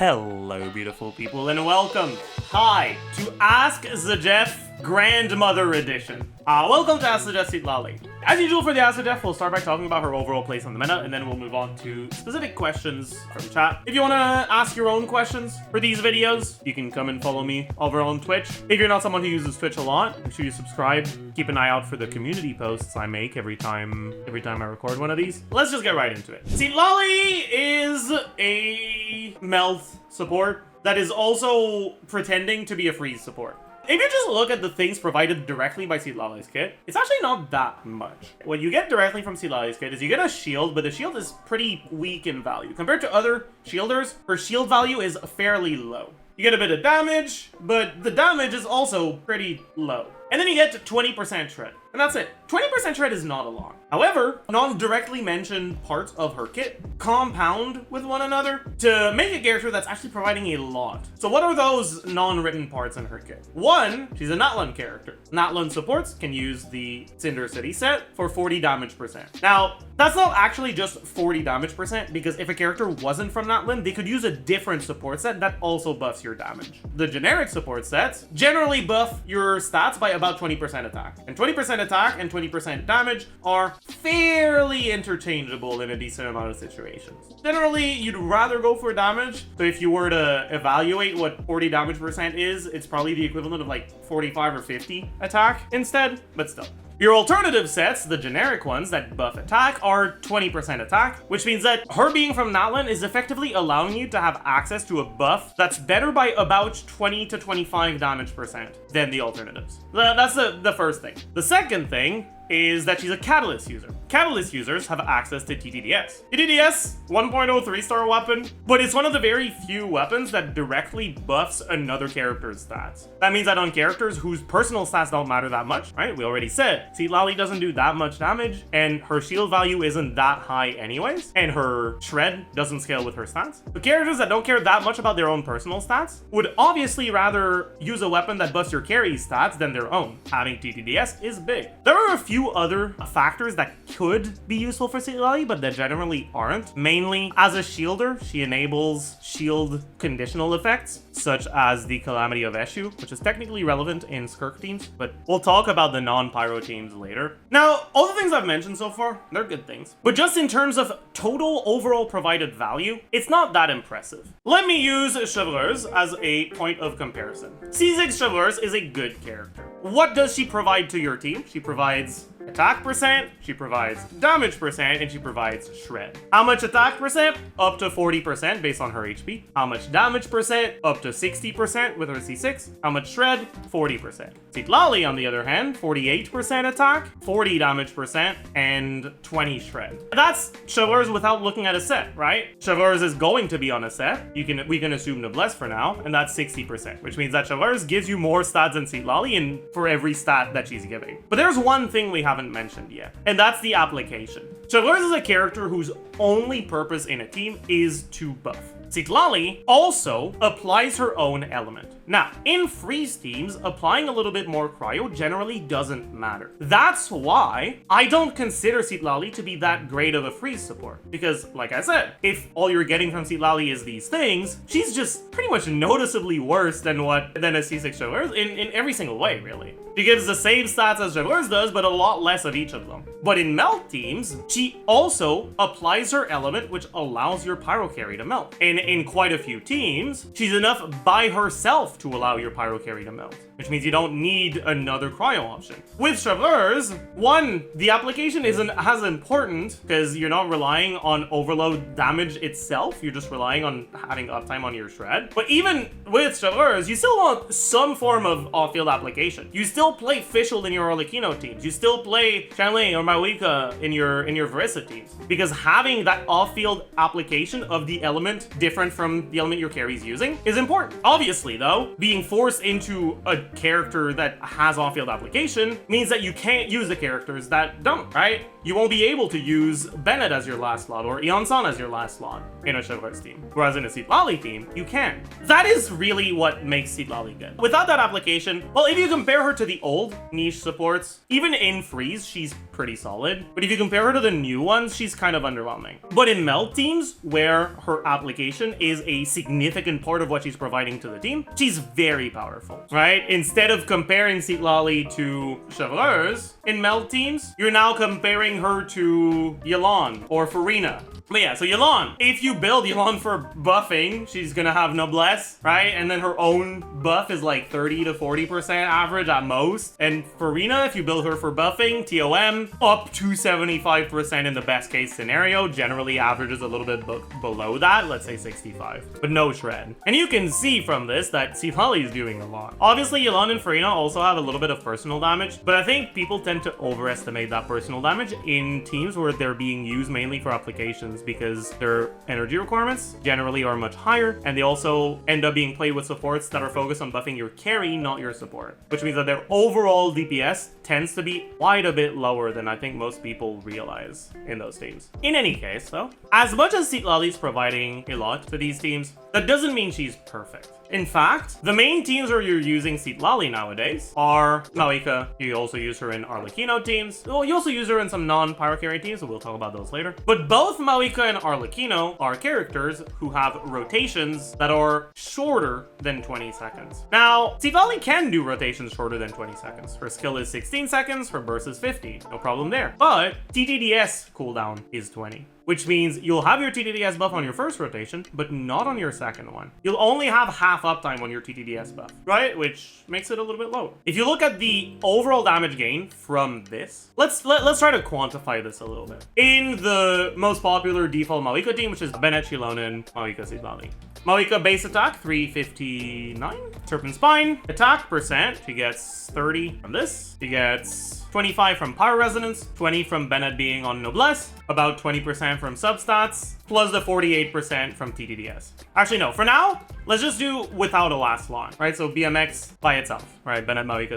Hello, beautiful people, and welcome, to Ask Zajef Grandmother Edition. Welcome to Ask Zajef Citlali. As usual for the Ask Zajef, we'll start by talking about her overall place on the meta, and then we'll move on to specific questions from chat. If you want to ask your own questions for these videos, you can come and follow me over on Twitch. If you're not someone who uses Twitch a lot, make sure you subscribe. Keep an eye out for the community posts I make every time I record one of these. Let's just get right into it. Citlali is a melt support that is also pretending to be a freeze support. If you just look at the things provided directly by Citlali's kit, it's actually not that much. What you get directly from Citlali's kit is you get a shield, but the shield is pretty weak in value. Compared to other shielders, her shield value is fairly low. You get a bit of damage, but the damage is also pretty low. And then you get to 20% shred, and that's it. 20% shred is not a lot. However, non-directly mentioned parts of her kit compound with one another to make a character that's actually providing a lot. So what are those non-written parts in her kit? One, she's a Natlan character. Natlan supports can use the Cinder City set for 40 damage percent. Now, that's not actually just 40 damage percent, because if a character wasn't from Natlan, they could use a different support set that also buffs your damage. The generic support sets generally buff your stats by about 20% attack. And 20% attack and 20% damage are fairly interchangeable in a decent amount of situations. Generally, you'd rather go for damage. So if you were to evaluate what 40 damage percent is, it's probably the equivalent of like 45 or 50 attack instead, but still. Your alternative sets, the generic ones that buff attack, are 20% attack, which means that her being from Natlan is effectively allowing you to have access to a buff that's better by about 20 to 25 damage percent than the alternatives. That's the first thing. The second thing is that she's a Catalyst user. Catalyst users have access to TTDS. TTDS, 1.0 3-star weapon, but it's one of the very few weapons that directly buffs another character's stats. That means that on characters whose personal stats don't matter that much, right? We already said, Citlali doesn't do that much damage, and her shield value isn't that high anyways, and her shred doesn't scale with her stats. But characters that don't care that much about their own personal stats would obviously rather use a weapon that buffs your carry's stats than their own. Having TTDS is big. There are a few other factors that could be useful for Citlali, but that generally aren't. Mainly, as a shielder, she enables shield conditional effects, such as the Calamity of Eshu, which is technically relevant in Skirk teams, but we'll talk about the non-pyro teams later. Now, all the things I've mentioned so far, they're good things, but just in terms of total overall provided value, it's not that impressive. Let me use Chevreuse as a point of comparison. C6 Chevreuse is a good character. What does she provide to your team? She provides attack percent, she provides damage percent, and she provides shred. How much attack percent? Up to 40% based on her HP. How much damage percent? Up to 60% with her C6. How much shred? 40%. Citlali, on the other hand, 48% attack, 40 damage percent, and 20 shred. That's Chevreuse without looking at a set, right? Chevreuse is going to be on a set. We can assume Noblesse for now, and that's 60%, which means that Chevreuse gives you more stats than Citlali and for every stat that she's giving. But there's one thing we haven't mentioned yet, and that's the application. Chevreuse is a character whose only purpose in a team is to buff. Citlali also applies her own element. Now, in freeze teams, applying a little bit more cryo generally doesn't matter. That's why I don't consider Citlali to be that great of a freeze support. Because, like I said, if all you're getting from Citlali is these things, she's just pretty much noticeably worse than a C6 Chevreuse in every single way, really. She gives the same stats as Chevreuse does, but a lot less of each of them. But in melt teams, she also applies her element, which allows your pyro carry to melt. And in quite a few teams, she's enough by herself to allow your pyro carry to melt, which means you don't need another cryo option. With Chevreuse, one, the application isn't as important because you're not relying on overload damage itself, you're just relying on having uptime on your shred. But even with Chevreuse, you still want some form of off-field application. You still play Fischl in your Arlecchino teams, you still play Shanley or Mawika in your Verissa teams, because having that off-field application of the element different from the element your carry's using is important. Obviously though, being forced into a a character that has on-field application means that you can't use the characters that don't, right? You won't be able to use Bennett as your last slot or Eon-san as your last slot in a Chevrolet's team. Whereas in a Citlali team, you can. That is really what makes Citlali good. Without that application, well, if you compare her to the old niche supports, even in freeze, she's pretty solid. But if you compare her to the new ones, she's kind of underwhelming. But in melt teams, where her application is a significant part of what she's providing to the team, she's very powerful, right? Instead of comparing Citlali to Chevreuse, in melt teams, you're now comparing her to Yelan or Farina. But yeah, so Yelan, if you build Yelan for buffing, she's gonna have Noblesse, right? And then her own buff is like 30 to 40% average at most. And Farina, if you build her for buffing, TOM, up to 75% in the best case scenario. Generally averages a little bit below that, let's say 65, but no shred. And you can see from this that Citlali is doing a lot. Obviously, Yelan and Farina also have a little bit of personal damage, but I think people tend to overestimate that personal damage in teams where they're being used mainly for applications, because their energy requirements generally are much higher, and they also end up being played with supports that are focused on buffing your carry, not your support, which means that their overall DPS tends to be quite a bit lower than I think most people realize in those teams. In any case, though, as much as Citlali is providing a lot to these teams, that doesn't mean she's perfect. In fact, the main teams where you're using Citlali nowadays are Maoika. You also use her in Arlecchino teams. Well, you also use her in some non-pyro carry teams, so we'll talk about those later. But both Maoika and Arlecchino are characters who have rotations that are shorter than 20 seconds. Now, Citlali can do rotations shorter than 20 seconds. Her skill is 16 seconds, her burst is 50. No problem there. But TTDS cooldown is 20. Which means you'll have your TTDS buff on your first rotation, but not on your second one. You'll only have half uptime on your TTDS buff, right? Which makes it a little bit lower. If you look at the overall damage gain from this, let's try to quantify this a little bit. In the most popular default Maoika team, which is Bennett, Shilonen, Maoika, Citlali. Maoika base attack, 359. Serpent Spine, attack percent, she gets 30 from this. She gets 25 from Pyro Resonance, 20 from Bennett being on Noblesse, about 20% from substats, plus the 48% from TTDS. Actually, no, for now, let's just do without a last slot, right? So BMX by itself, right? Bennett, Maoika,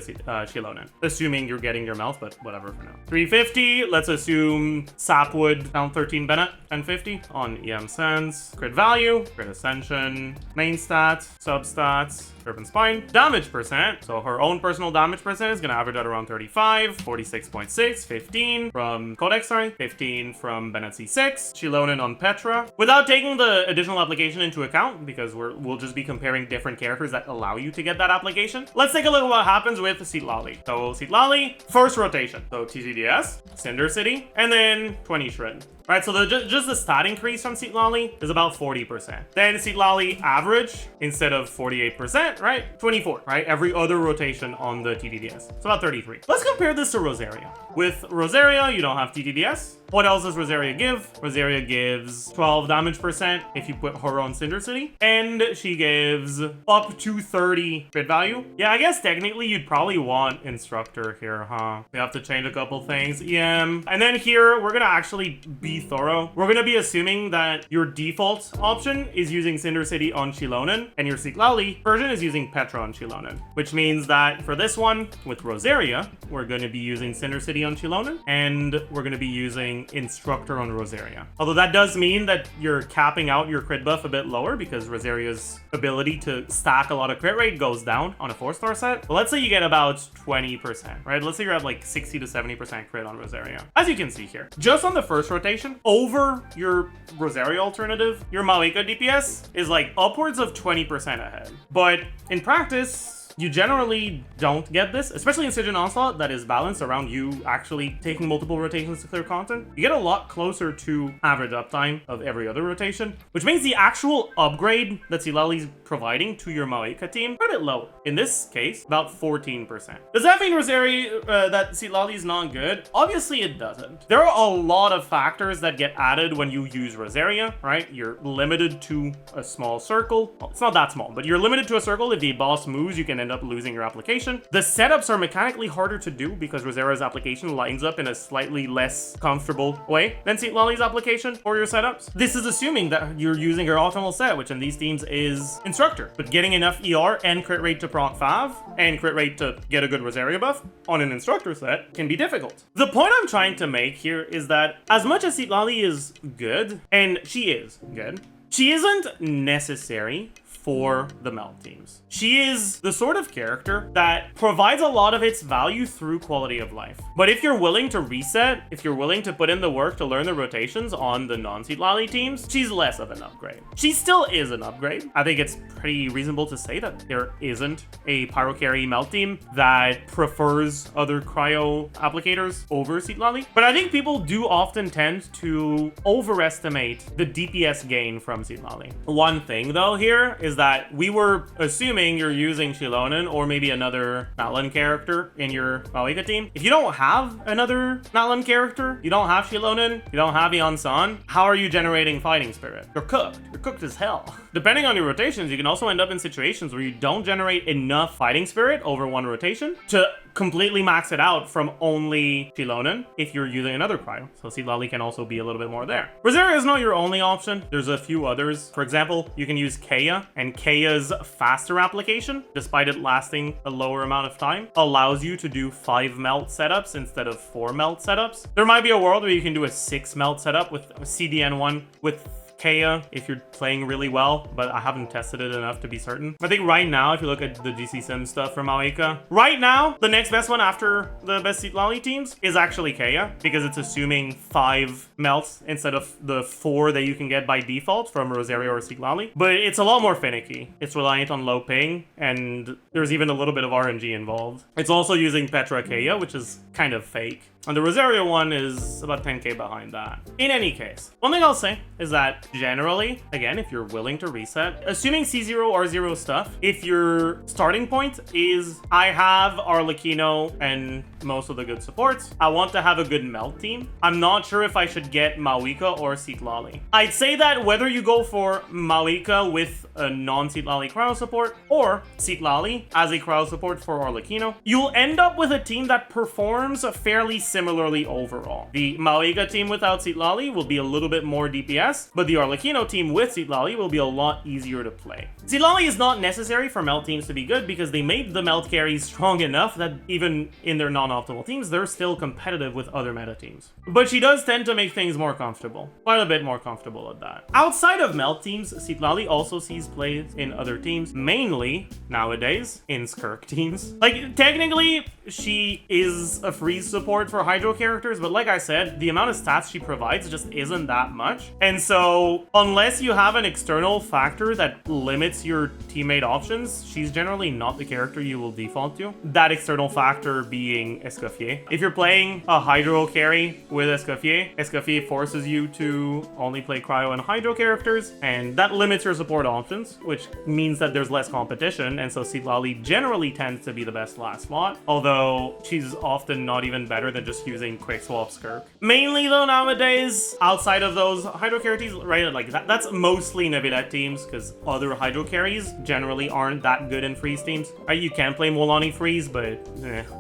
Shilonen. Assuming you're getting your mouth, but whatever for now. 350, let's assume Sapwood, down 13 Bennett, 1050 on EM Sense. Crit value, crit ascension, main stats, substats, Serpent Spine. Damage percent, so her own personal damage percent is gonna average at around 35, 46.6, 15 from Codex, 15 from Bennett C6, Shilonen on Petra. Without taking the additional application into account, because we'll just be comparing different characters that allow you to get that application, let's take a look at what happens with Citlali. So Citlali, first rotation, so TCDS, Cinder City, and then 20 Shred. Right, so just the stat increase from Citlali is about 40%. Then Citlali average, instead of 48%, right? 24, right? Every other rotation on the TTDS. It's about 33. Let's compare this to Rosaria. With Rosaria, you don't have TTDS. What else does Rosaria give? Rosaria gives 12 damage percent if you put her on Cinder City. And she gives up to 30 crit value. Yeah, I guess technically you'd probably want Instructor here, huh? We have to change a couple things. EM. And then here, we're gonna actually be thorough. We're gonna be assuming that your default option is using Cinder City on Shilonen, and your Citlali version is using Petra on Shilonen. Which means that for this one, with Rosaria, we're gonna be using Cinder City on Shilonen, and we're gonna be using Instructor on Rosaria. Although that does mean that you're capping out your crit buff a bit lower, because Rosaria's ability to stack a lot of crit rate goes down on a 4-star set. But let's say you get about 20%, right? Let's say you're at like 60 to 70% crit on Rosaria. As you can see here, just on the first rotation, over your Rosaria alternative, your Maoika DPS is like upwards of 20% ahead. But in practice, you generally don't get this, especially in Siege and Onslaught that is balanced around you actually taking multiple rotations to clear content. You get a lot closer to average uptime of every other rotation, which means the actual upgrade that Citlali's providing to your Maoika team is a bit low. In this case, about 14%. Does that mean Rosaria, that Citlali's not good? Obviously it doesn't. There are a lot of factors that get added when you use Rosaria, right? You're limited to a small circle. Well, it's not that small, but you're limited to a circle. If the boss moves, you can end up losing your application. The setups are mechanically harder to do because Rosera's application lines up in a slightly less comfortable way than Citlali's application for your setups. This is assuming that you're using your optimal set, which in these teams is Instructor. But getting enough ER and crit rate to proc Fav and crit rate to get a good Rosaria buff on an Instructor set can be difficult. The point I'm trying to make here is that as much as Citlali is good, and she is good, she isn't necessary for the melt teams. She is the sort of character that provides a lot of its value through quality of life. But if you're willing to reset, if you're willing to put in the work to learn the rotations on the non-Citlali teams, she's less of an upgrade. She still is an upgrade. I think it's pretty reasonable to say that there isn't a Pyro Carry melt team that prefers other cryo applicators over Citlali. But I think people do often tend to overestimate the DPS gain from Citlali. One thing though here is that we were assuming you're using Shilonen or maybe another Natlan character in your Maoika team. If you don't have another Natlan character, you don't have Shilonen, you don't have Yeon-san, how are you generating fighting spirit? You're cooked. You're cooked as hell. Depending on your rotations, you can also end up in situations where you don't generate enough fighting spirit over one rotation to completely max it out from only Shilonen if you're using another cryo. So Citlali can also be a little bit more there. Rosaria is not your only option. There's a few others. For example, you can use Kaya, and Kaya's faster application, despite it lasting a lower amount of time, allows you to do 5 melt setups instead of 4 melt setups. There might be a world where you can do a 6 melt setup with CDN1 with Kaya if you're playing really well, but I haven't tested it enough to be certain. I think right now, if you look at the GC Sim stuff from Maoika, right now, the next best one after the best Citlali teams is actually Kaya, because it's assuming 5 melts instead of the 4 that you can get by default from Rosaria or Citlali. But it's a lot more finicky. It's reliant on low ping, and there's even a little bit of RNG involved. It's also using Petra Kaya, which is kind of fake. And the Rosaria one is about 10k behind that. In any case, one thing I'll say is that generally, again, if you're willing to reset, assuming C0 R0 stuff, if your starting point is I have Arlecchino and most of the good supports, I want to have a good melt team, I'm not sure if I should get Maoika or Citlali. I'd say that whether you go for Maoika with a non-Citlali cryo support or Citlali as a cryo support for Arlecchino, you'll end up with a team that performs fairly similarly overall. The Maoika team without Citlali will be a little bit more DPS, but the Arlecchino team with Citlali will be a lot easier to play. Citlali is not necessary for melt teams to be good because they made the melt carries strong enough that even in their non-optimal teams, they're still competitive with other meta teams. But she does tend to make things more comfortable. Quite a bit more comfortable at that. Outside of melt teams, Citlali also sees plays in other teams, mainly nowadays in Skirk teams. Like, technically, she is a freeze support for Hydro characters, but like I said, the amount of stats she provides just isn't that much. And so, unless you have an external factor that limits your teammate options, she's generally not the character you will default to. That external factor being Escoffier. If you're playing a Hydro carry with Escoffier, Escoffier forces you to only play Cryo and Hydro characters, and that limits your support options, which means that there's less competition, and so Citlali generally tends to be the best last slot, although she's often not even better than just using quick swap Skirk. Mainly though nowadays, outside of those Hydro carries, right, like that's mostly Nevilette teams, because other Hydro carries generally aren't that good in freeze teams. Right, you can play Mualani freeze, but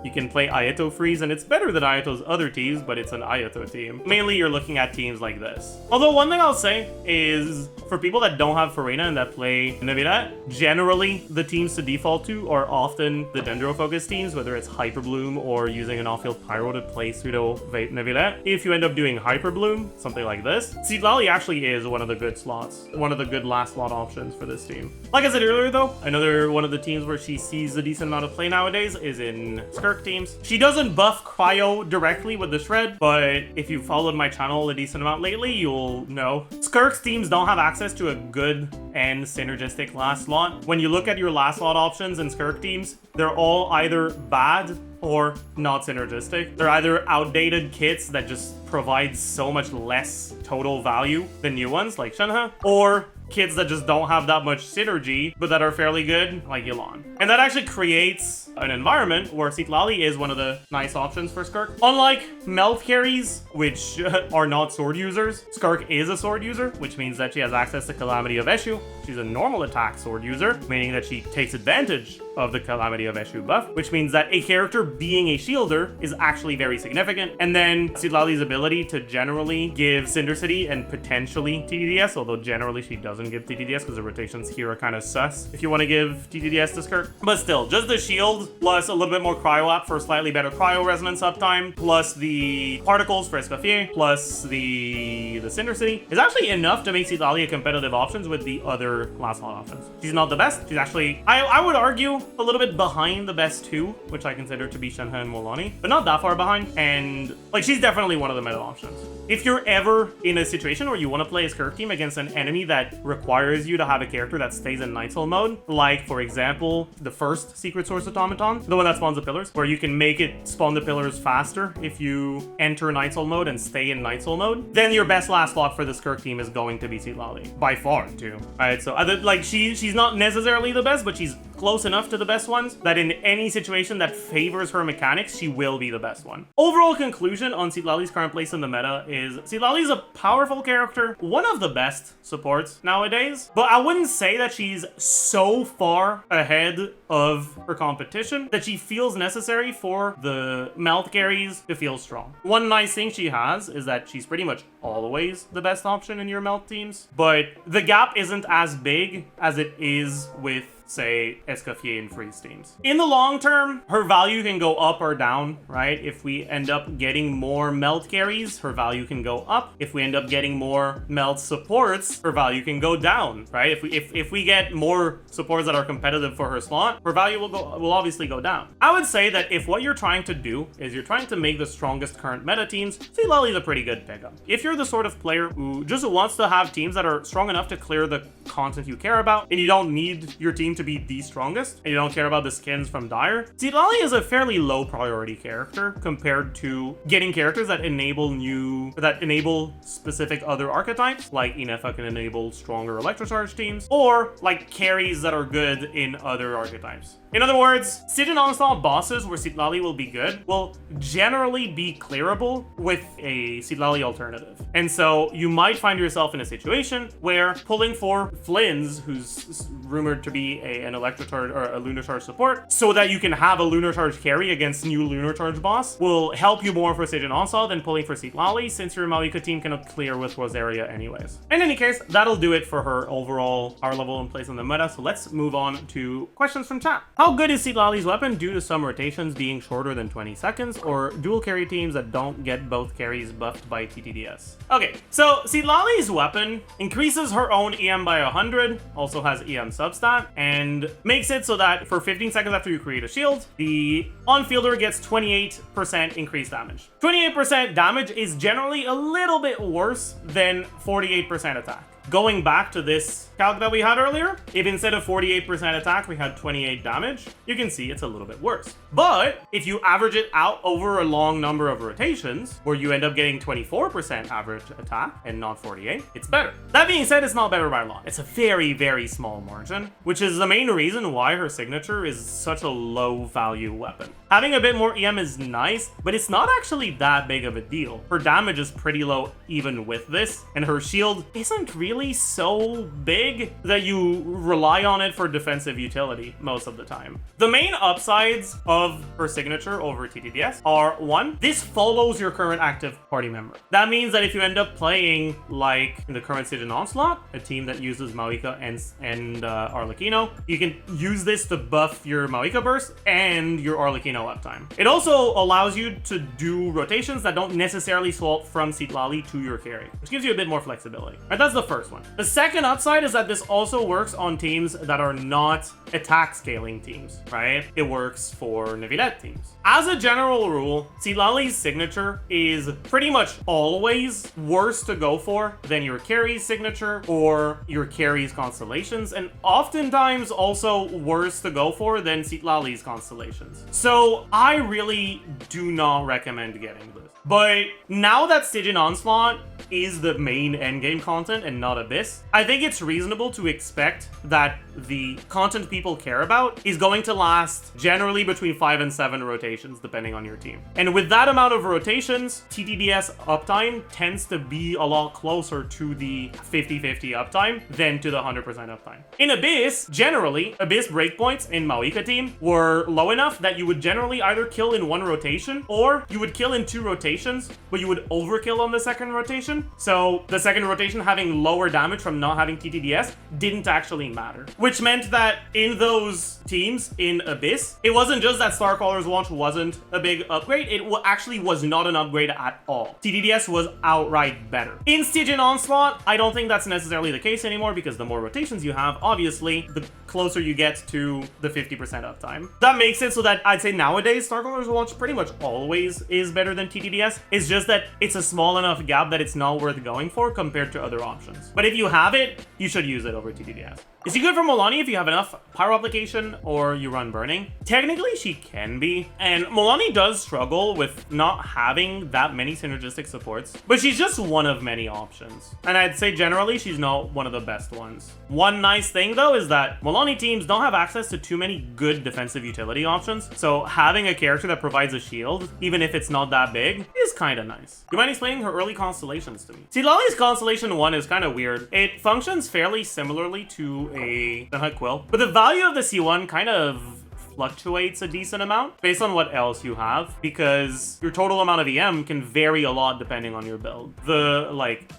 you can play Ayato freeze, and it's better than Ayato's other teams, but it's an Ayato team. Mainly you're looking at teams like this. Although one thing I'll say is, for people that don't have Farina and that play Nevilette, generally the teams to default to are often the Dendro-focused teams, whether it's Hyperbloom or using an off-field Pyro to play pseudo Nevilette. If you end up doing Hyperbloom, something like this, Citlali actually is one of the good slots, one of the good last slot options for this team. Like I said earlier though, another one of the teams where she sees a decent amount of play nowadays is in Skirk teams. She doesn't buff Cryo directly with the Shred, but if you've followed my channel a decent amount lately, you'll know Skirk's teams don't have access to a good and synergistic last slot. When you look at your last slot options in Skirk teams, they're all either bad or not synergistic. They're either outdated kits that just provide so much less total value than new ones like Shenhe, or kids that just don't have that much synergy, but that are fairly good, like Yelan. And that actually creates an environment where Citlali is one of the nice options for Skirk. Unlike melt carries, which are not sword users, Skirk is a sword user, which means that she has access to Calamity of Eshu. She's a normal attack sword user, meaning that she takes advantage of the Calamity of Eshu buff, which means that a character being a shielder is actually very significant. And then Citlali's ability to generally give Cinder City and potentially TTDS, although generally she doesn't give TTDS because the rotations here are kind of sus if you want to give TTDS to Skirt. But still, just the shield plus a little bit more cryo up for slightly better cryo resonance uptime, plus the particles for Escoffier, plus the Cinder City is actually enough to make Citlali a competitive options with the other last slot options. She's not the best. She's actually, I would argue, a little bit behind the best two, which I consider to be Shenhe and Mualani, but not that far behind. And like, she's definitely one of the meta options. If you're ever in a situation where you want to play a Skirk team against an enemy that requires you to have a character that stays in Nightsoul mode, like for example, the first Secret Source Automaton, the one that spawns the pillars, where you can make it spawn the pillars faster if you enter Nightsoul mode and stay in Nightsoul mode, then your best last lock for the Skirk team is going to be Citlali. By far, too. Alright, so like she's not necessarily the best, but she's close enough to the best ones that in any situation that favors her mechanics, she will be the best one. Overall conclusion on Citlali's current place in the meta is Citlali's a powerful character, one of the best supports nowadays, but I wouldn't say that she's so far ahead of her competition that she feels necessary for the melt carries to feel strong. One nice thing she has is that she's pretty much always the best option in your melt teams, but the gap isn't as big as it is with, say, Escoffier and Freeze teams. In the long term, her value can go up or down, right? If we end up getting more melt carries, her value can go up. If we end up getting more melt supports, her value can go down, right? If we get more supports that are competitive for her slot, her value will obviously go down. I would say that if what you're trying to do is you're trying to make the strongest current meta teams, Citlali's a pretty good pickup. If you're the sort of player who just wants to have teams that are strong enough to clear the content you care about, and you don't need your team to be the strongest, and you don't care about the skins from Dire, Citlali is a fairly low priority character compared to getting characters that enable specific other archetypes, like Inefa can enable stronger Electrocharge teams, or like carries that are good in other archetypes. In other words, Stygian Onslaught bosses where Citlali will be good will generally be clearable with a Citlali alternative. And so you might find yourself in a situation where pulling for Flynn's, who's rumored to be an Electrocharge or a Lunar Charge support, so that you can have a Lunar Charge carry against new Lunar Charge boss, will help you more for Stygian Onslaught than pulling for Citlali, since your Maoika team cannot clear with Rosaria anyways. In any case, that'll do it for her overall power level and place in the meta, so let's move on to questions from chat. How good is Citlali's weapon due to some rotations being shorter than 20 seconds, or dual carry teams that don't get both carries buffed by TTDS? Okay, so Citlali's weapon increases her own EM by 100, also has EM substat, and makes it so that for 15 seconds after you create a shield, the on-fielder gets 28% increased damage. 28% damage is generally a little bit worse than 48% attack. Going back to this calc that we had earlier, if instead of 48% attack, we had 28 damage, you can see it's a little bit worse. But if you average it out over a long number of rotations, where you end up getting 24% average attack and not 48, it's better. That being said, it's not better by a lot. It's a very, very small margin, which is the main reason why her signature is such a low value weapon. Having a bit more EM is nice, but it's not actually that big of a deal. Her damage is pretty low even with this, and her shield isn't really so big that you rely on it for defensive utility most of the time. The main upsides of her signature over TTDS are, one, this follows your current active party member. That means that if you end up playing like in the current Stygian Onslaught, a team that uses Maoika and Arlecchino, you can use this to buff your Maoika burst and your Arlecchino uptime. It also allows you to do rotations that don't necessarily swap from Citlali to your carry, which gives you a bit more flexibility. Right, that's the first one. The second upside is that this also works on teams that are not attack scaling teams, right? It works for Nevilette teams. As a general rule, Citlali's signature is pretty much always worse to go for than your carry's signature or your carry's constellations, and oftentimes also worse to go for than Citlali's constellations. So I really do not recommend getting this. But now that Stygian Onslaught is the main endgame content and not Abyss, I think it's reasonable to expect that the content people care about is going to last generally between 5 and 7 rotations, depending on your team. And with that amount of rotations, TTDS uptime tends to be a lot closer to the 50-50 uptime than to the 100% uptime. In Abyss, generally, Abyss breakpoints in Mawika team were low enough that you would generally either kill in 1 rotation or you would kill in 2 rotations, but you would overkill on the second rotation. So the second rotation having lower damage from not having TTDS didn't actually matter, which meant that in those teams in Abyss, it wasn't just that Starcrawler's launch wasn't a big upgrade, it actually was not an upgrade at all. TTDS was outright better. In Stygian Onslaught, I don't think that's necessarily the case anymore because the more rotations you have, obviously, the closer you get to the 50% uptime. That makes it so that I'd say nowadays, Starcrawler's launch pretty much always is better than TTDS. It's just that it's a small enough gap that it's not worth going for compared to other options. But if you have it, you should use it over TTDS. Is she good for Mualani if you have enough Pyro Application or you run Burning? Technically, she can be. And Mualani does struggle with not having that many synergistic supports, but she's just one of many options. And I'd say generally, she's not one of the best ones. One nice thing though is that Mualani teams don't have access to too many good defensive utility options. So having a character that provides a shield, even if it's not that big, is kind of nice. Do you mind explaining her early constellations to me? Citlali's Constellation 1 is kind of weird. It functions fairly similarly to a Quill, but the value of the C1 kind of fluctuates a decent amount based on what else you have, because your total amount of EM can vary a lot depending on your build. The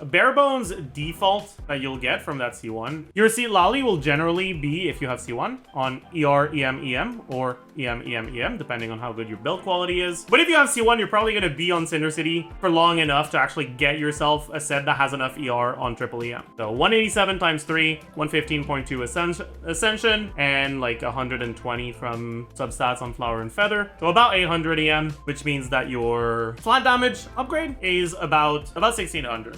bare bones default that you'll get from that C1, your Citlali will generally be, if you have C1, on ER, EM, EM, or EM, EM, EM, depending on how good your build quality is. But if you have C1, you're probably going to be on Cinder City for long enough to actually get yourself a set that has enough ER on triple EM. So 187 times 3, 115.2 Ascension, and like 120 from substats on Flower and Feather. So about 800 EM, which means that your flat damage upgrade is about 1600.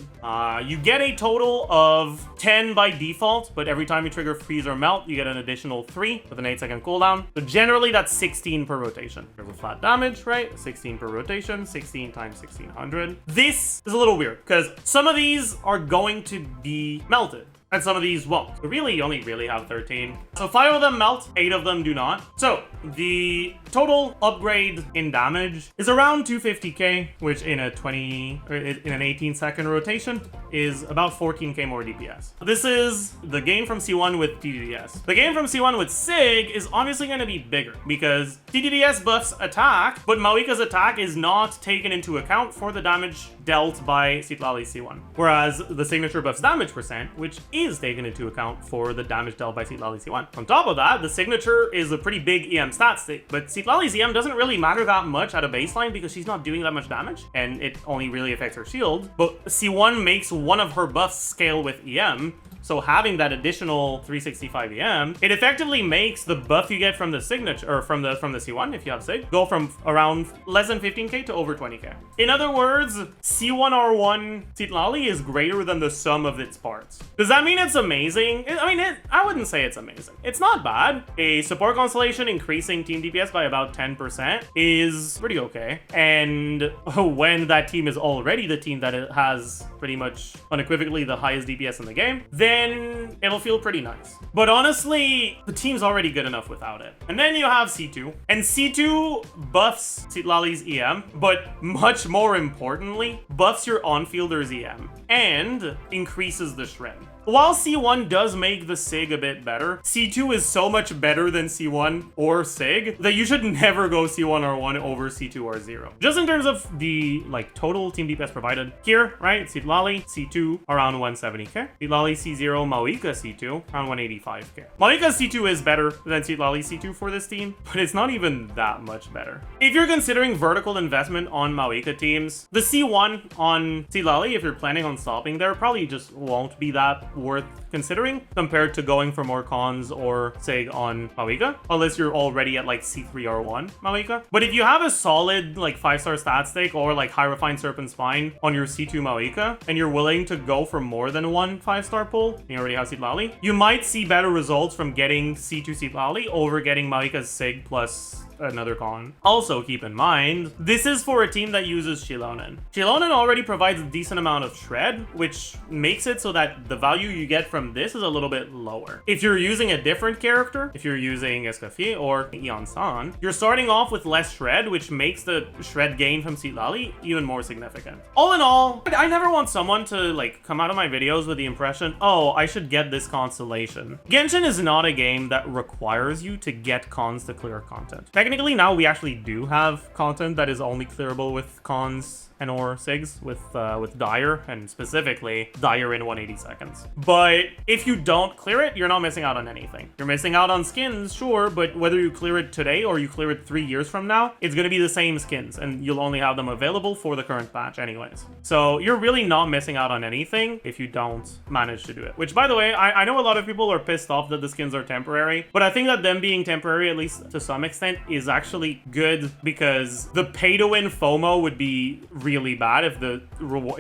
You get a total of 10 by default, but every time you trigger Freeze or Melt, you get an additional 3 with an 8-second cooldown. So generally that's 16 per rotation. There's a flat damage, right? 16 per rotation, 16 times 1600. This is a little weird because some of these are going to be melted and some of these won't. So really, you only really have 13. So 5 of them melt, 8 of them do not. So the total upgrade in damage is around 250k, which in an 18-second rotation is about 14k more DPS. This is the gain from C1 with TTDS. The gain from C1 with Sig is obviously going to be bigger because TTDS buffs attack, but Mawika's attack is not taken into account for the damage dealt by Citlali C1. Whereas the signature buffs damage percent, which is taken into account for the damage dealt by Citlali C1. On top of that, the signature is a pretty big EM stat stick, but Citlali's EM doesn't really matter that much at a baseline because she's not doing that much damage, and it only really affects her shield. But C1 makes one of her buffs scale with EM, so having that additional 365 EM, it effectively makes the buff you get from the signature, or from the C1, if you have Sig, go from around less than 15k to over 20k. In other words, C1R1 Citlali is greater than the sum of its parts. Does that mean it's amazing? I wouldn't say it's amazing. It's not bad. A support constellation increasing team DPS by about 10% is pretty okay. And when that team is already the team that it has pretty much unequivocally the highest DPS in the game, then it'll feel pretty nice. But honestly, the team's already good enough without it. And then you have C2, and C2 buffs Citlali's EM, but much more importantly, buffs your on-fielder's EM and increases the shred. While C1 does make the Sig a bit better, C2 is so much better than C1 or Sig that you should never go C1R1 over C2R0. Just in terms of the total team DPS provided here, right? Citlali C2 around 170k. Citlali C0 Mawika C2 around 185k. Mawika C2 is better than Citlali C2 for this team, but it's not even that much better. If you're considering vertical investment on Mawika teams, the C1 on Citlali, if you're planning on stopping there, probably just won't be that worth considering compared to going for more cons or Sig on Mawika, unless you're already at C3R1 Mawika. But if you have a solid 5-star stat stake or high refined Serpent Spine on your C2 Mawika, and you're willing to go for more than one 5-star pull, and you already have Citlali, you might see better results from getting C2 Citlali over getting Mawika's Sig plus another con. Also, keep in mind, this is for a team that uses Chilonen. Chilonen already provides a decent amount of shred, which makes it so that the value you get from this is a little bit lower. If you're using a different character, if you're using Escaffier or Ion-san, you're starting off with less shred, which makes the shred gain from Citlali even more significant. All in all, I never want someone to like come out of my videos with the impression, oh, I should get this constellation. Genshin is not a game that requires you to get cons to clear content. Technically, now we actually do have content that is only clearable with cons and or SIGs with Dire, and specifically Dire in 180 seconds. But if you don't clear it, you're not missing out on anything. You're missing out on skins, sure, but whether you clear it today or you clear it 3 years from now, it's gonna be the same skins, and you'll only have them available for the current patch anyways. So you're really not missing out on anything if you don't manage to do it. Which, by the way, I know a lot of people are pissed off that the skins are temporary, but I think that them being temporary, at least to some extent, is actually good, because the pay-to-win FOMO would be really bad if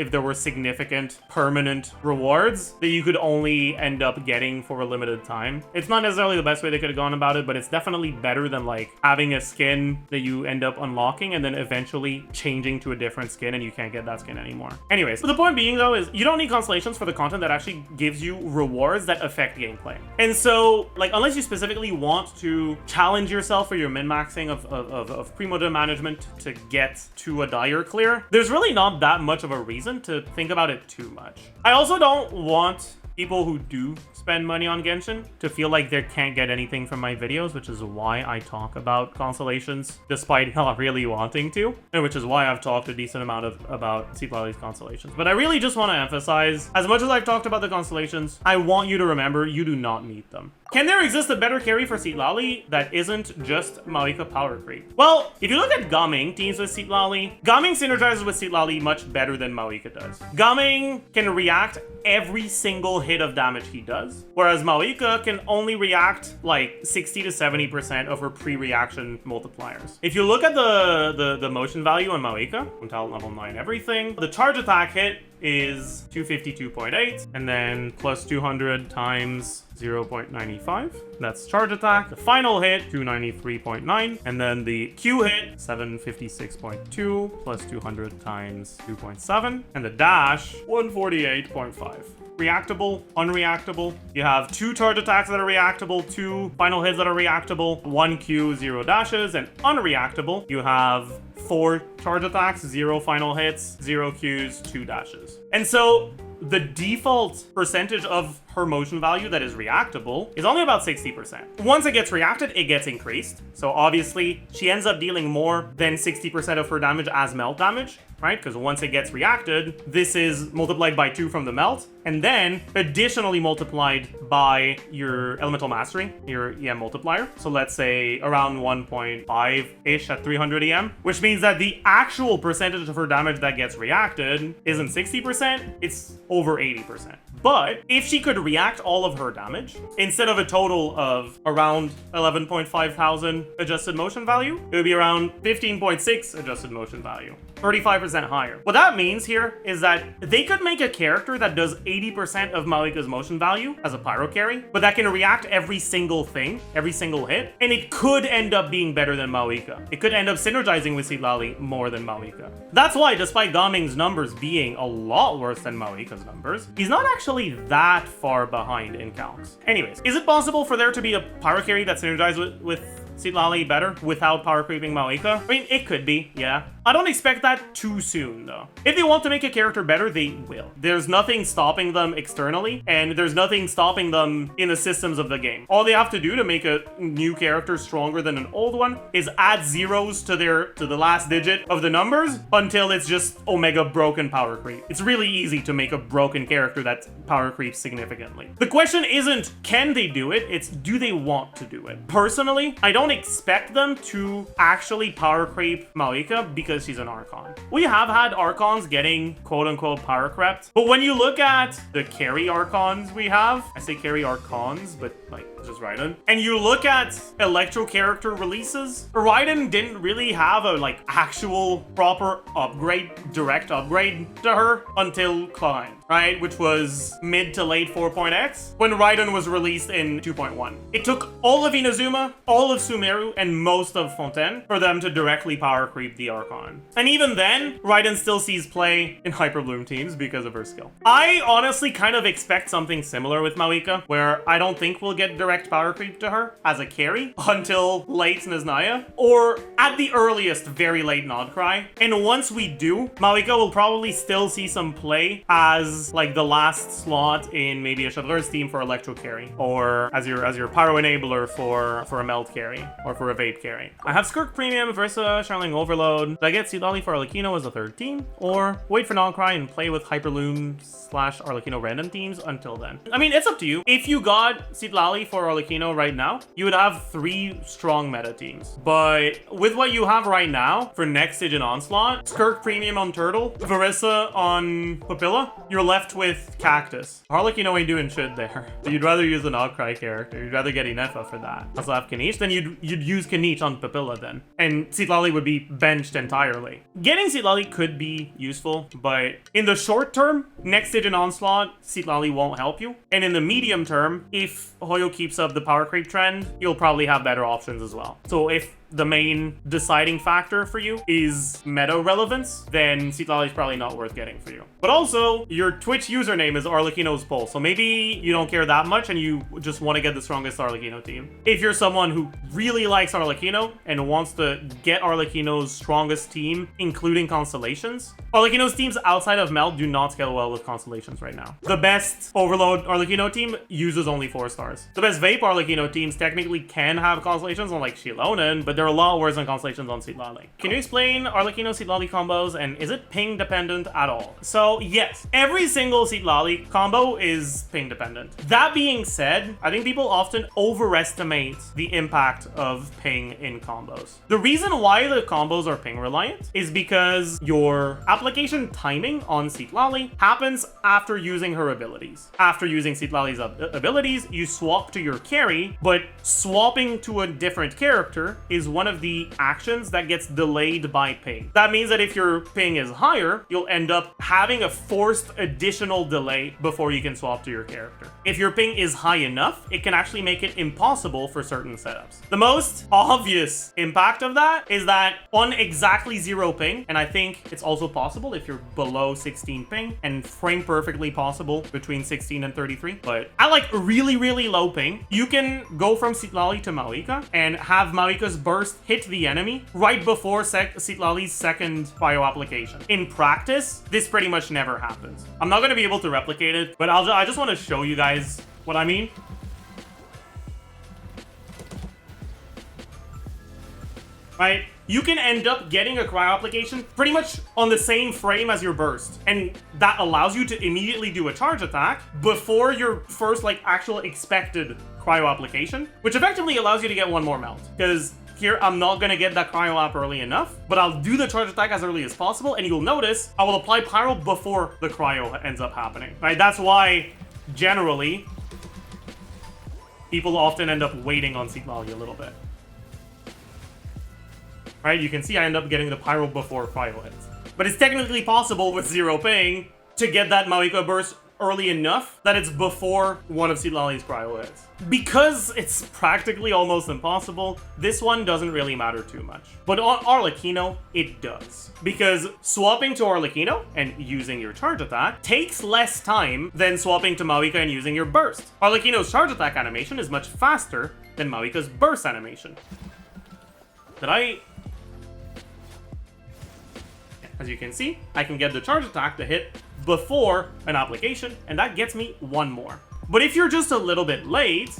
there were significant permanent rewards that you could only end up getting for a limited time. It's not necessarily the best way they could have gone about it, but it's definitely better than like having a skin that you end up unlocking and then eventually changing to a different skin and you can't get that skin anymore. Anyways, but the point being though is you don't need constellations for the content that actually gives you rewards that affect gameplay. And so like unless you specifically want to challenge yourself for your min-maxing of Primoda management to get to a Dire clear, there's really not that much of a reason to think about it too much. I also don't want people who do spend money on Genshin to feel like they can't get anything from my videos, which is why I talk about constellations despite not really wanting to, and which is why I've talked a decent amount about Citlali's constellations. But I really just want to emphasize, as much as I've talked about the constellations, I want you to remember you do not need them. Can there exist a better carry for Citlali that isn't just Maoika power creep? Well, if you look at Gaming teams with Citlali, Gaming synergizes with Citlali much better than Maoika does. Gaming can react every single hit of damage he does, whereas Maoika can only react like 60 to 70% of her pre-reaction multipliers. If you look at the motion value on Maoika, on talent level 9 everything, the charge attack hit is 252.8, and then plus 200 times 0.95. That's charge attack. The final hit, 293.9, and then the Q hit, 756.2 plus 200 times 2.7, and the dash, 148.5. Reactable, unreactable. You have 2 charge attacks that are reactable, 2 final hits that are reactable, 1 Q, 0 dashes, and unreactable. You have 4 charge attacks, 0 final hits, 0 Qs, 2 dashes. And so the default percentage of her motion value that is reactable is only about 60%. Once it gets reacted, it gets increased. So obviously, she ends up dealing more than 60% of her damage as melt damage, right? Because once it gets reacted, this is multiplied by 2 from the melt, and then additionally multiplied by your elemental mastery, your EM multiplier. So let's say around 1.5-ish at 300 EM, which means that the actual percentage of her damage that gets reacted isn't 60%, it's over 80%. But if she could react all of her damage, instead of a total of around 11.5 thousand adjusted motion value, it would be around 15.6 adjusted motion value. 35% higher. What that means here is that they could make a character that does 80% of Maoika's motion value as a pyro carry, but that can react every single thing, every single hit, and it could end up being better than Maoika. It could end up synergizing with Citlali more than Maoika. That's why, despite Gaming's numbers being a lot worse than Maoika's numbers, he's not actually that far behind in calcs. Anyways, is it possible for there to be a pyro carry that synergizes with Citlali better without power creeping Maoika? I mean, it could be, yeah. I don't expect that too soon, though. If they want to make a character better, they will. There's nothing stopping them externally, and there's nothing stopping them in the systems of the game. All they have to do to make a new character stronger than an old one is add zeros to the last digit of the numbers until it's just Omega broken power creep. It's really easy to make a broken character that power creeps significantly. The question isn't can they do it, it's do they want to do it. Personally, I don't expect them to actually power creep Maoika because she's an Archon. We have had Archons getting quote-unquote power crept, but when you look at the carry Archons we have, I say carry Archons, but like just Raiden, and you look at Electro character releases, Raiden didn't really have a like actual proper upgrade, direct upgrade to her until Climb, right? Which was mid to late 4.x when Raiden was released in 2.1. It took all of Inazuma, all of Sumeru, and most of Fontaine for them to directly power creep the Archon. And even then, Raiden still sees play in Hyper Bloom teams because of her skill. I honestly kind of expect something similar with Mawika, where I don't think we'll get direct power creep to her as a carry until late Naznaya, or at the earliest, very late Nodcry. And once we do, Mawika will probably still see some play as like the last slot in maybe a Shuttler's team for Electro carry, or as your Pyro enabler for a Melt carry, or for a Vape carry. I have Skirk Premium versus Charling Overload. Did I get Citlali for Arlecchino as a third team, or wait for Nodcry and play with Hyperloom / Arlecchino random teams until then? I mean, it's up to you. If you got Citlali for Arlecchino right now, you would have 3 strong meta teams. But with what you have right now for next stage and Onslaught, Skirk Premium on Turtle, Verissa on Papilla, you're left with Cactus. Arlecchino ain't doing shit there. You'd rather use an Nodcry character. You'd rather get Inefa for that. Also have Kanich, then you'd use Kanich on Papilla then. And Citlali would be benched entirely. Getting Citlali could be useful, but in the short term, next stage and Onslaught, Citlali won't help you. And in the medium term, if Hoyo keeps up the power creep trend, you'll probably have better options as well. So if the main deciding factor for you is meta relevance, then Citlali is probably not worth getting for you. But also, your Twitch username is Arlecchino's Pole, so maybe you don't care that much and you just want to get the strongest Arlecchino team. If you're someone who really likes Arlecchino and wants to get Arlecchino's strongest team, including Constellations, Arlecchino's teams outside of Melt do not scale well with Constellations right now. The best Overload Arlecchino team uses only 4 stars. The best Vape Arlecchino teams technically can have Constellations on like Shilonen, but they're a lot worse than Constellations on Citlali. Can you explain Arlecchino Citlali combos, and is it ping dependent at all? So yes, every single Citlali combo is ping dependent. That being said, I think people often overestimate the impact of ping in combos. The reason why the combos are ping reliant is because your application timing on Citlali happens after using her abilities. After using Citlali's abilities, you swap to your carry, but swapping to a different character is one of the actions that gets delayed by ping. That means that if your ping is higher, you'll end up having a forced additional delay before you can swap to your character. If your ping is high enough, it can actually make it impossible for certain setups. The most obvious impact of that is that on exactly 0 ping, and I think it's also possible if you're below 16 ping, and frame perfectly possible between 16 and 33, but at like really, really low ping, you can go from Citlali to Mawika and have Mawika's burst hit the enemy right before Citlali's second cryo application. In practice, this pretty much never happens. I'm not going to be able to replicate it, but I just want to show you guys what I mean. Right? You can end up getting a cryo application pretty much on the same frame as your burst, and that allows you to immediately do a charge attack before your first like actual expected cryo application, which effectively allows you to get 1 more melt, because here, I'm not going to get that cryo up early enough, but I'll do the charge attack as early as possible, and you'll notice I will apply pyro before the cryo ends up happening, right? That's why, generally, people often end up waiting on Citlali a little bit. Right? You can see I end up getting the pyro before cryo hits. But it's technically possible with 0 ping to get that Mawika burst early enough that it's before one of Citlali's cryo hits. Because it's practically almost impossible, this one doesn't really matter too much. But on Arlecchino, it does. Because swapping to Arlecchino and using your charge attack takes less time than swapping to Mawika and using your burst. Arlecchino's charge attack animation is much faster than Mawika's burst animation. As you can see, I can get the charge attack to hit before an application, and that gets me 1 more. But if you're just a little bit late,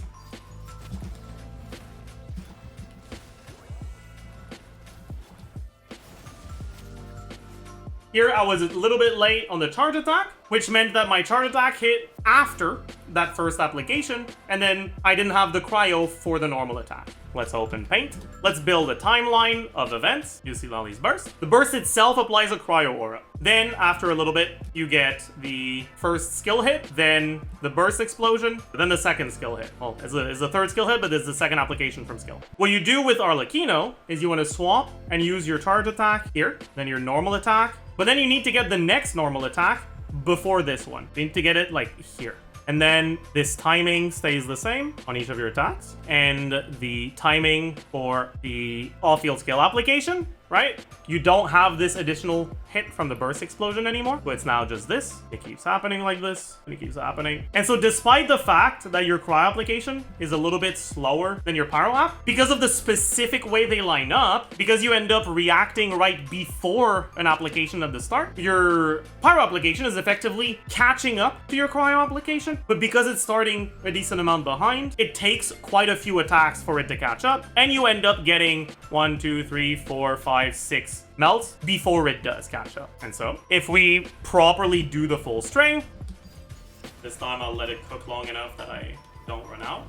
here I was a little bit late on the charge attack, which meant that my charge attack hit after that first application, and then I didn't have the cryo for the normal attack. Let's open paint. Let's build a timeline of events. Use Citlali's burst. The burst itself applies a cryo aura. Then after a little bit, you get the first skill hit, then the burst explosion, then the second skill hit. Well, it's the third skill hit, but this is the second application from skill. What you do with Arlecchino is you want to swap and use your charge attack here, then your normal attack, but then you need to get the next normal attack before this one. You need to get it like here. And then this timing stays the same on each of your attacks. And the timing for the off-field skill application, right? You don't have this additional hit from the burst explosion anymore. So it's now just this. It keeps happening like this, and it keeps happening. And so despite the fact that your cryo application is a little bit slower than your pyro app, because of the specific way they line up, because you end up reacting right before an application at the start, your pyro application is effectively catching up to your cryo application. But because it's starting a decent amount behind, it takes quite a few attacks for it to catch up, and you end up getting 1, 2, 3, 4, 5, 6 melts before it does catch up. And so if we properly do the full string, this time I'll let it cook long enough that I don't run out.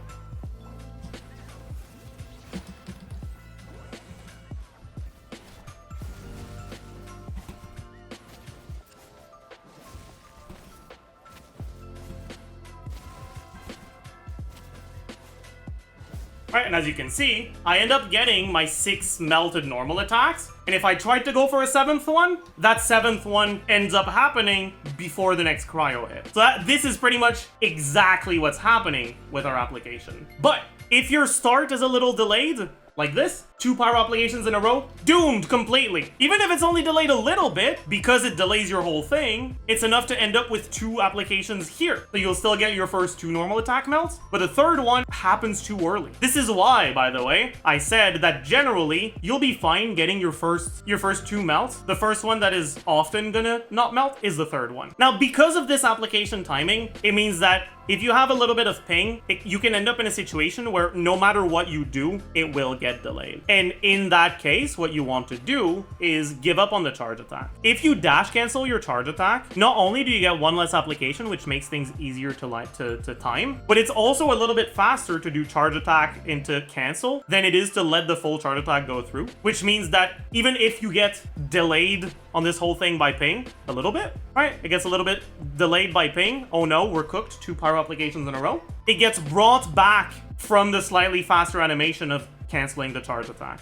Right, and as you can see, I end up getting my 6 melted normal attacks, and if I tried to go for a 7th one, that 7th one ends up happening before the next cryo hit. So this is pretty much exactly what's happening with our application. But if your start is a little delayed, like this, 2 pyro applications in a row, doomed completely. Even if it's only delayed a little bit, because it delays your whole thing, it's enough to end up with 2 applications here. So you'll still get your first 2 normal attack melts, but the third one happens too early. This is why, by the way, I said that generally, you'll be fine getting your first 2 melts. The first one that is often gonna not melt is the third one. Now, because of this application timing, it means that if you have a little bit of ping, you can end up in a situation where no matter what you do, it will get delayed. And in that case, what you want to do is give up on the charge attack. If you dash cancel your charge attack, not only do you get 1 less application, which makes things easier to time, but it's also a little bit faster to do charge attack into cancel than it is to let the full charge attack go through, which means that even if you get delayed on this whole thing by ping a little bit, right? It gets a little bit delayed by ping. Oh no, we're cooked, 2 pyro applications in a row. It gets brought back from the slightly faster animation of canceling the charge attack.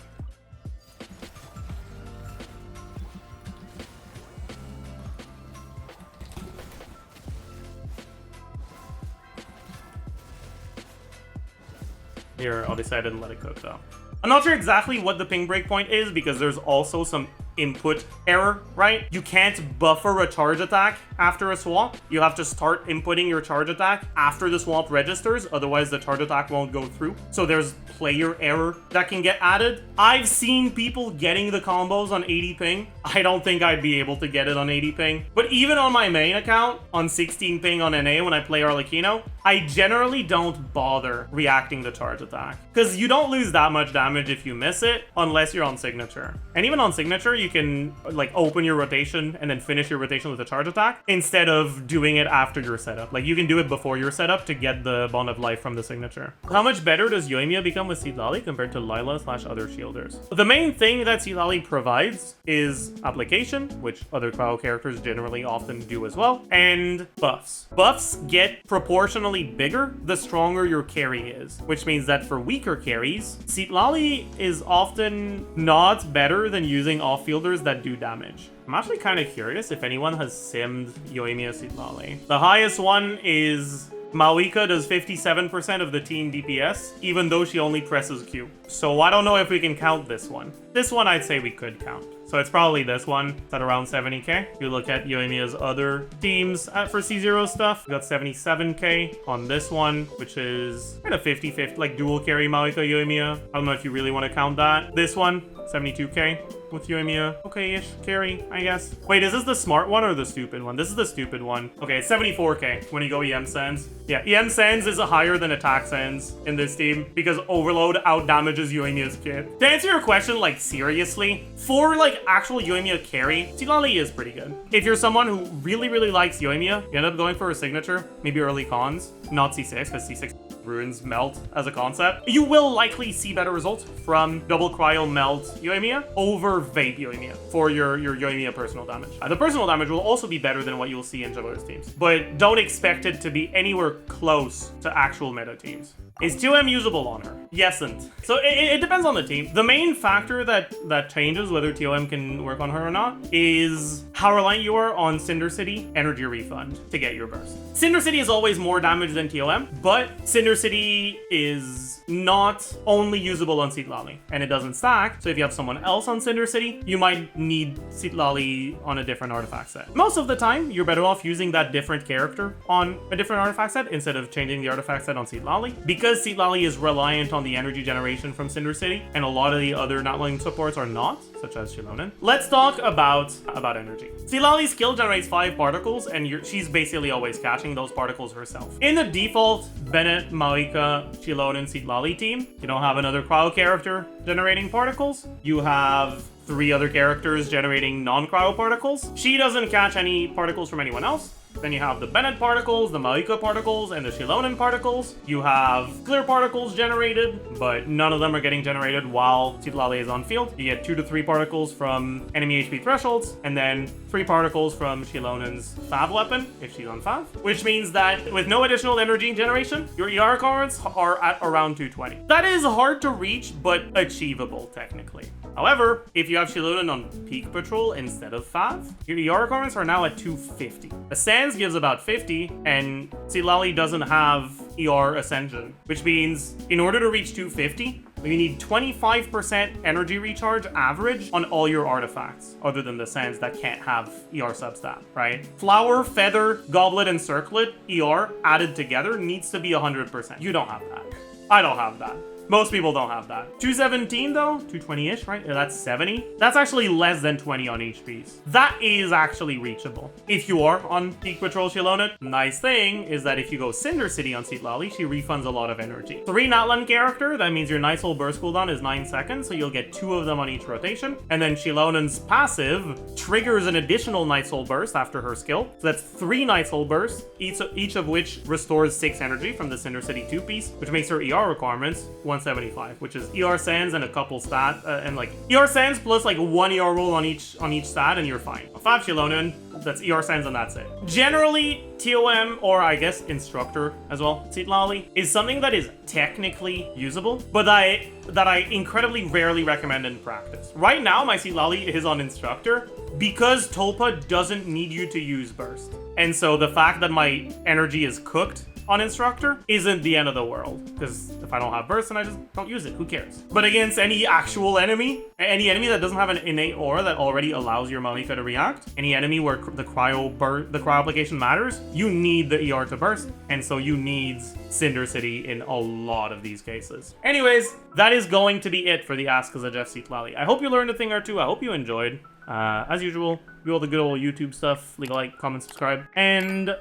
Here, obviously I didn't let it cook though. I'm not sure exactly what the ping breakpoint is because there's also some input error, right? You can't buffer a charge attack after a swap. You have to start inputting your charge attack after the swap registers, otherwise the charge attack won't go through. So there's player error that can get added. I've seen people getting the combos on 80 ping. I don't think I'd be able to get it on 80 ping. But even on my main account, on 16 ping on NA when I play Arlecchino, I generally don't bother reacting to charge attack. Because you don't lose that much damage if you miss it, unless you're on signature. And even on signature, you can like open your rotation and then finish your rotation with a charge attack instead of doing it after your setup. Like you can do it before your setup to get the Bond of Life from the signature. How much better does Yoimiya become with Citlali compared to Lila/other shielders? The main thing that Citlali provides is application, which other cryo characters generally often do as well, and buffs. Buffs get proportionally bigger the stronger your carry is, which means that for weaker carries, Citlali is often not better than using off-fielders that do damage. I'm actually kind of curious if anyone has simmed Yoimiya Citlali. The highest one is Maoika does 57% of the team DPS, even though she only presses Q. So I don't know if we can count this one. This one I'd say we could count. So it's probably this one. It's at around 70k. If you look at Yoimiya's other teams for C0 stuff, we got 77k on this one, which is kind of 50-50, like dual carry Maoika Yoimiya. I don't know if you really want to count that. This one, 72k with Yoimiya. Okay-ish carry, I guess. Wait, is this the smart one or the stupid one? This is the stupid one. Okay, it's 74k when you go EM Sens. Yeah, EM Sens is higher than attack Sens in this team because Overload out-damages Yoimiya's kit. To answer your question, like, seriously, for, like, actual Yoimiya carry, Citlali is pretty good. If you're someone who really, really likes Yoimiya, you end up going for a signature, maybe early cons, not C6, because C6 runes melt as a concept. You will likely see better results from double cryo melt Yoimiya over vape Yoimiya for your Yoimiya personal damage. The personal damage will also be better than what you'll see in Jugglers teams, but don't expect it to be anywhere close to actual meta teams. Is 2M usable on her? Yesn't. So it depends on the team. The main factor that changes whether TOM can work on her or not is how reliant you are on Cinder City energy refund to get your burst. Cinder City is always more damage than TOM, but Cinder City is not only usable on Citlali, and it doesn't stack, so if you have someone else on Cinder City, you might need Citlali on a different artifact set. Most of the time, you're better off using that different character on a different artifact set instead of changing the artifact set on Citlali, because Citlali is reliant on the energy generation from Cinder City, and a lot of the other not-line supports are not, such as Shilonen. Let's talk about energy. Citlali's skill generates 5 particles, and she's basically always catching those particles herself. In the default Bennett, Maika, Shilonen, Citlali team, you don't have another cryo character generating particles. You have 3 other characters generating non-cryo particles. She doesn't catch any particles from anyone else. Then you have the Bennett particles, the Maika particles, and the Shilonen particles. You have clear particles generated, but none of them are getting generated while Citlali is on field. You get 2 to 3 particles from enemy HP thresholds, and then 3 particles from Shilonen's Fav weapon, if she's on Fav. Which means that with no additional energy generation, your ER cards are at around 220. That is hard to reach, but achievable, technically. However, if you have Shilonen on Peak Patrol instead of Fav, your ER cards are now at 250. The Sands gives about 50, and Citlali doesn't have ER Ascension, which means in order to reach 250, you need 25% energy recharge average on all your artifacts, other than the Sands that can't have ER substat, right? Flower, Feather, Goblet, and Circlet, ER added together needs to be 100%. You don't have that. I don't have that. Most people don't have that. 217 though, 220-ish, right? Yeah, that's 70. That's actually less than 20 on HPs. That is actually reachable. If you are on Peak Patrol Shilonen, nice thing is that if you go Cinder City on Citlali, she refunds a lot of energy. 3 Natlan character, that means your Night Soul burst cooldown is 9 seconds, so you'll get 2 of them on each rotation. And then Shilonen's passive triggers an additional Night Soul burst after her skill. So that's 3 Night Soul bursts, each of which restores 6 energy from the Cinder City 2-piece, which makes her ER requirements 175, which is ER Sands and a couple stat, and like ER Sands plus like 1 ER roll on each stat, and you're fine. 5 Shilonen, that's ER Sands, and that's it. Generally, TOM, or I guess Instructor as well, Citlali, is something that is technically usable, but that I incredibly rarely recommend in practice. Right now, my Citlali is on Instructor because Tulpa doesn't need you to use Burst. And so the fact that my energy is cooked on Instructor isn't the end of the world, because if I don't have Burst, then I just don't use it. Who cares? But against any actual enemy, any enemy that doesn't have an innate aura that already allows your Malika to react, any enemy where the cryo application matters, you need the ER to burst, and so you need Cinder City in a lot of these cases. Anyways, that is going to be it for the Ask Zajef Citlali. I hope you learned a thing or two. I hope you enjoyed. As usual, do all the good old YouTube stuff. Leave a like, comment, subscribe, and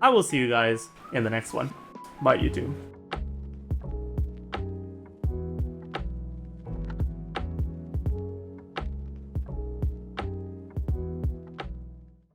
I will see you guys in the next one. Bye, YouTube.